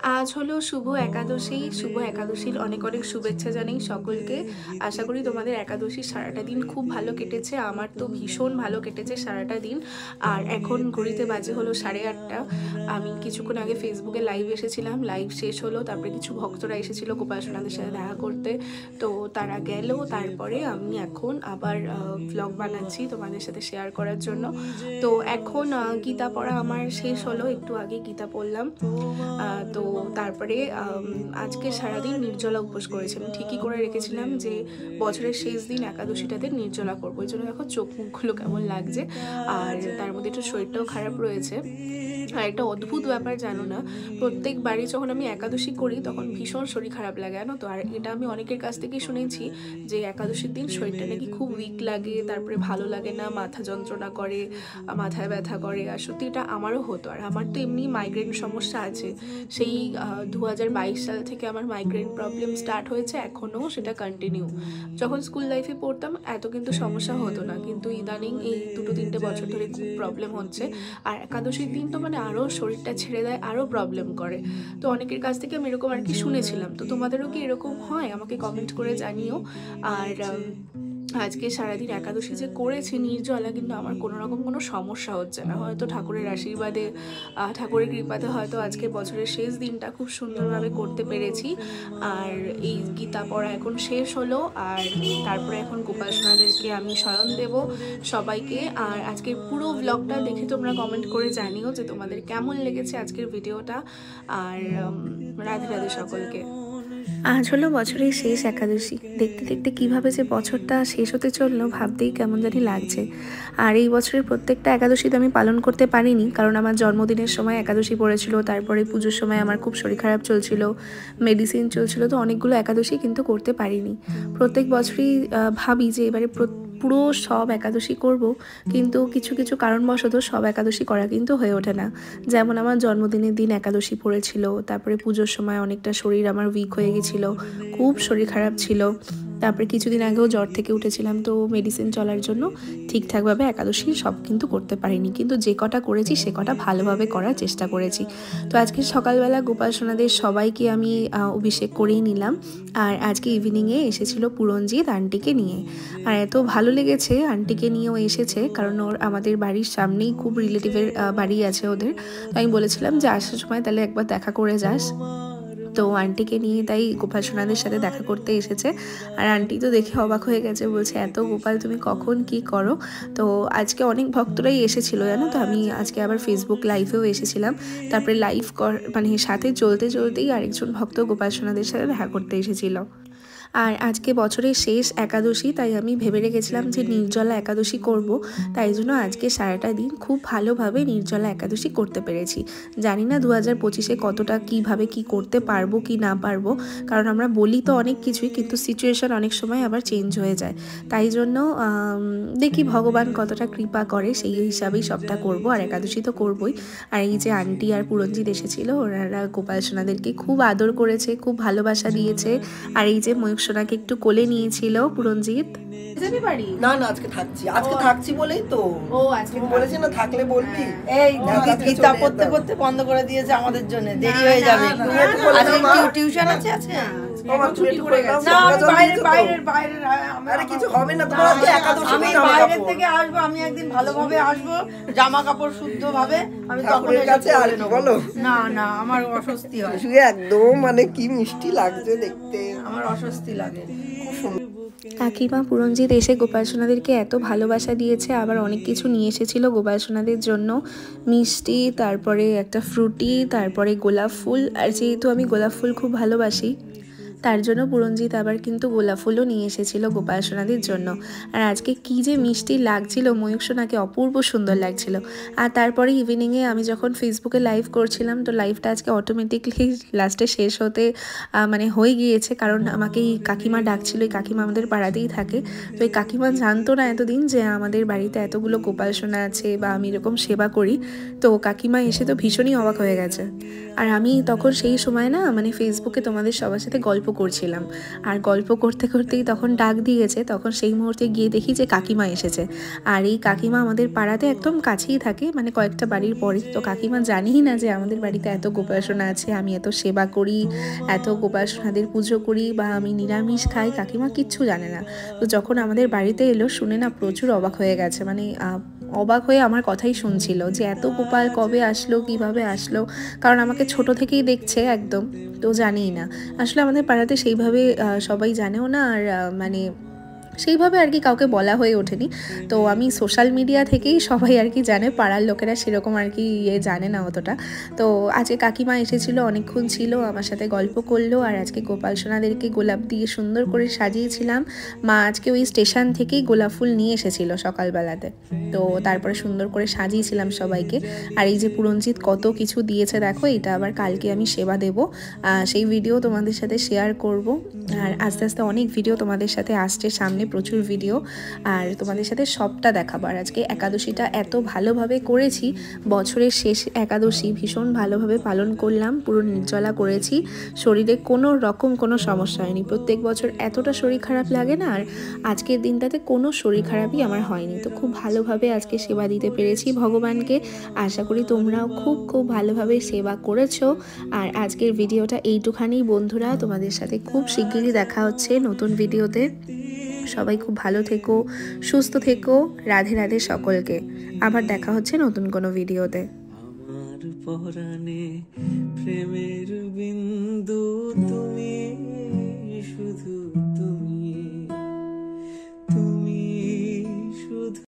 আজ হলো শুভ একাদশী। শুভ একাদশীর অনেক অনেক শুভেচ্ছা জানাই সকলকে। আশা করি তোমাদের একাদশীর সারাটা দিন খুব ভালো কেটেছে। আমার তো ভীষণ ভালো কেটেছে সারাটা দিন। আর এখন ঘড়িতে বাজে হলো 8:30। আমি কিছুক্ষণ আগে ফেসবুকে লাইভ এসেছিলাম, লাইভ শেষ হলো, তারপরে কিছু ভক্তরা এসেছিল গোপাল সোনাদের সাথে দেখা করতে, তো তারা গেল। তারপরে আমি এখন আবার ভ্লগ বানাচ্ছি তোমাদের সাথে শেয়ার করার জন্য। তো এখন গীতা পড়া আমার শেষ হলো, একটু আগে গীতা পড়লাম। তো তারপরে আজকে সারাদিন নির্জলা উপোস করেছি। আমি ঠিকই করে রেখেছিলাম যে বছরের শেষ দিন একাদশীটাতে নির্জলা করবো, এই জন্য দেখো চোখ মুখগুলো কেমন লাগছে। আর তার মধ্যে একটু শরীরটাও খারাপ রয়েছে। আর একটা অদ্ভুত ব্যাপার জানো না, প্রত্যেকবারই যখন আমি একাদশী করি তখন ভীষণ শরীর খারাপ লাগে জানো তো। আর এটা আমি অনেকের কাছ থেকেই শুনেছি যে একাদশীর দিন শরীরটা নাকি খুব উইক লাগে, তারপরে ভালো লাগে না, মাথা যন্ত্রণা করে, মাথায় ব্যথা করে। আর সত্যি এটা আমারও হতো। আর আমার তো এমনি মাইগ্রেন সমস্যা আছে, সেই 2022 সাল থেকে আমার মাইগ্রেন প্রবলেম স্টার্ট হয়েছে, এখনও সেটা কন্টিনিউ। যখন স্কুল লাইফে পড়তাম এত কিন্তু সমস্যা হতো না, কিন্তু ইদানিং এই 2-3 বছর ধরে খুব প্রবলেম হচ্ছে। আর একাদশীর দিন তো মানে আরও শরীরটা ছেড়ে দেয়, আরও প্রবলেম করে। তো অনেকের কাছ থেকে আমি এরকম আর কি শুনেছিলাম। তো তোমাদেরও কি এরকম হয় আমাকে কমেন্ট করে জানিও। আর আজকে সারাদিন একাদশী যে করেছি নির্জলা, কিন্তু আমার কোনো রকম কোনো সমস্যা হচ্ছে না। হয়তো ঠাকুরের আশীর্বাদে, ঠাকুরের কৃপাতে হয়তো আজকে বছরের শেষ দিনটা খুব সুন্দরভাবে করতে পেরেছি। আর এই গীতা পড়া এখন শেষ হলো, আর তারপরে এখন গোপাল সোনাদেরকে আমি শয়ন দেব সবাইকে। আর আজকের পুরো ব্লগটা দেখে তোমরা কমেন্ট করে জানিও যে তোমাদের কেমন লেগেছে আজকের ভিডিওটা। আর রাধে রাধে সকলকে। আজ হলো বছরের শেষ একাদশী। দেখতে দেখতে কিভাবে যে বছরটা শেষ হতে চললো ভাবতেই কেমন জানি লাগছে। আর এই বছরের প্রত্যেকটা একাদশী তো আমি পালন করতে পারিনি, কারণ আমার জন্মদিনের সময় একাদশী পড়েছিল, তারপরে পুজোর সময় আমার খুব শরীর খারাপ চলছিল, মেডিসিন চলছিল, তো অনেকগুলো একাদশী কিন্তু করতে পারিনি। প্রত্যেক বছরই ভাবি যে এবারে পুরো সব একাদশী করব, কিন্তু কিছু কিছু কারণবশত সব একাদশী করা কিন্তু হয়ে ওঠে না। যেমন আমার জন্মদিনের দিন একাদশী পড়েছিল, তারপরে পুজোর সময় অনেকটা শরীর আমার উইক হয়ে গেছিলো, খুব শরীর খারাপ ছিল। তারপরে কিছুদিন আগেও জ্বর থেকে উঠেছিলাম, তো মেডিসিন চলার জন্য ঠিকঠাকভাবে একাদশী সব কিন্তু করতে পারিনি, কিন্তু যে কটা করেছি সে কটা ভালোভাবে করার চেষ্টা করেছি। তো আজকে সকালবেলা গোপাল সোনাদের সবাইকে আমি অভিষেক করেই নিলাম। আর আজকে ইভিনিংয়ে এসেছিল পুরঞ্জিত আন্টিকে নিয়ে। আর এত ভালো লেগেছে, আন্টিকে নিয়েও এসেছে, কারণ ওর আমাদের বাড়ির সামনেই খুব রিলেটিভের বাড়ি আছে ওদের। তো আমি বলেছিলাম যে আসার সময় তাহলে একবার দেখা করে যাস। তো আন্টিকে নিয়ে তাই গোপাল সোনাদের সাথে দেখা করতে এসেছে। আর আন্টি তো দেখে অবাক হয়ে গেছে, বলছে এত গোপাল তুমি কখন কি করো। তো আজকে অনেক ভক্তরাই এসেছিল জানো তো। আমি আজকে আবার ফেসবুক লাইভেও এসেছিলাম, তারপরে লাইভ মানে সাথে চলতে চলতেই আরেকজন ভক্ত গোপাল সোনাদের সাথে দেখা করতে এসেছিল। আর আজকে বছরের শেষ একাদশী, তাই আমি ভেবে রেখেছিলাম যে নির্জলা একাদশী করব। তাই জন্য আজকে সারাটা দিন খুব ভালোভাবে নির্জলা একাদশী করতে পেরেছি। জানি না 2025-এ কতটা কিভাবে কি করতে পারবো কি না পারবো, কারণ আমরা বলি তো অনেক কিছুই, কিন্তু সিচুয়েশন অনেক সময় আবার চেঞ্জ হয়ে যায়। তাই জন্য দেখি ভগবান কতটা কৃপা করে, সেই হিসাবেই সবটা করব। আর একাদশী তো করবই। আর এই যে আন্টি আর পুরঞ্জিত এসেছিল, ওনারা গোপাল সোনাদেরকে খুব আদর করেছে, খুব ভালোবাসা দিয়েছে। আর এই যে ময়ূক সোনাকে একটু কোলে নিয়েছিল পুরঞ্জিত। যাবি বাড়ি? না না, আজকে থাকছি বলেই তো। ও আজকে বলেছি না থাকলে বলবি। এই গীতা পড়তে পড়তে বন্ধ করে দিয়েছে আমাদের জন্য, দেরি হয়ে যাবে। আজকে টিউশন আছে আজকে? কিছু হবে না, তোমার আজকে একাদশী। আমি বাইরে থেকে আসবো, আমি একদিন ভালোভাবে আসবো, জামা কাপড় শুদ্ধ ভাবে আমি তখন কাছে আর বলো। না না, আমার অস্বস্তি হয়, একদম মানে কি মিষ্টি লাগছে দেখতে, আমার অস্বস্তি লাগে। কাকিমা পুরঞ্জিত এসে গোপাল সোনাদেরকে এত ভালোবাসা দিয়েছে, আবার অনেক কিছু নিয়ে এসেছিল গোপাল সোনাদের জন্য, মিষ্টি, তারপরে একটা ফ্রুটি, তারপরে গোলাপ ফুল। আর যেহেতু আমি গোলাপ ফুল খুব ভালোবাসি, তার জন্য পুরঞ্জিত আবার কিন্তু গোলাপ ফুলও নিয়ে এসেছিল গোপাল সোনাদের জন্য। আর আজকে কি যে মিষ্টি লাগছিল ময়ূক সোনাকে, অপূর্ব সুন্দর লাগছিল। আর তারপরে ইভিনিংয়ে আমি যখন ফেসবুকে লাইভ করছিলাম, তো লাইভটা আজকে অটোমেটিকলি লাস্টে শেষ হতে মানে হয়ে গিয়েছে, কারণ আমাকে এই কাকিমা ডাকছিল। এই কাকিমা আমাদের পাড়াতেই থাকে। তো এই কাকিমা জানতো না এতদিন যে আমাদের বাড়িতে এতগুলো গোপাল সোনা আছে বা আমি এরকম সেবা করি। তো কাকিমা এসে তো ভীষণই অবাক হয়ে গেছে। আর আমি তখন সেই সময় না মানে ফেসবুকে তোমাদের সবার সাথে গল্প করছিলাম। আর গল্প করতে করতেই তখন ডাক দিয়েছে, তখন সেই মুহূর্তে গিয়ে দেখি যে কাকিমা এসেছে। আর এই কাকিমা আমাদের পাড়াতে একদম কাছেই থাকে, মানে কয়েকটা বাড়ির পরে। তো কাকিমা জানিই না যে আমাদের বাড়িতে এত গোপাসনা আছে, আমি এত সেবা করি, এত গোপাসনাদের পুজো করি, বা আমি নিরামিষ খাই, কাকিমা কিচ্ছু জানে না। তো যখন আমাদের বাড়িতে এলো শুনে না প্রচুর অবাক হয়ে গেছে, মানে অবাক হয়ে আমার কথাই শুনছিল যে এত গোপাল কবে আসলো, কিভাবে আসলো, কারণ আমাকে ছোট থেকেই দেখছে একদম, তো জানিই না। আসলে আমাদের পাড়াতে সেইভাবে সবাই জানেও না, আর মানে সেইভাবে আর কি কাউকে বলা হয়ে ওঠেনি। তো আমি সোশ্যাল মিডিয়া থেকেই সবাই আর কি জানে, পাড়ার লোকেরা সেরকম আর কি জানে না অতটা। তো আজকে কাকিমা এসেছিলো, অনেকক্ষণ ছিল, আমার সাথে গল্প করলো। আর আজকে গোপাল সোনাদেরকে গোলাপ দিয়ে সুন্দর করে সাজিয়েছিলাম। মা আজকে ওই স্টেশন থেকেই গোলাপ ফুল নিয়ে এসেছিলো সকালবেলাতে, তো তারপরে সুন্দর করে সাজিয়েছিলাম সবাইকে। আর এই যে পুরঞ্জিত কত কিছু দিয়েছে দেখো, এটা আবার কালকে আমি সেবা দেব, সেই ভিডিও তোমাদের সাথে শেয়ার করব। আর আস্তে আস্তে অনেক ভিডিও তোমাদের সাথে আসছে সামনে, প্রচুর ভিডিও, আর তোমাদের সাথে সবটা দেখাবো। আর আজকে একাদশীটা এত ভালোভাবে করেছি, বছরের শেষ একাদশী ভীষণ ভালোভাবে পালন করলাম, পুরো নির্জলা করেছি, শরীরে কোনো রকম কোনো সমস্যা হয়নি। প্রত্যেক বছর এতটা শরীর খারাপ লাগে না, আর আজকের দিনটাতে কোনো শরীর খারাপই আমার হয়নি। তো খুব ভালোভাবে আজকে সেবা দিতে পেরেছি ভগবানকে। আশা করি তোমরাও খুব খুব ভালোভাবে সেবা করেছো। আর আজকের ভিডিওটা এইটুখানি বন্ধুরা, তোমাদের সাথে খুব শিগগিরই দেখা হচ্ছে নতুন ভিডিওতে। সবাই খুব ভালো থেকো, সুস্থ থেকো, রাধে রাধে সকলকে। আবার দেখা হচ্ছে নতুন কোনো ভিডিওতে। আমার পরাণে প্রেমের বিন্দু তুমি, শুধু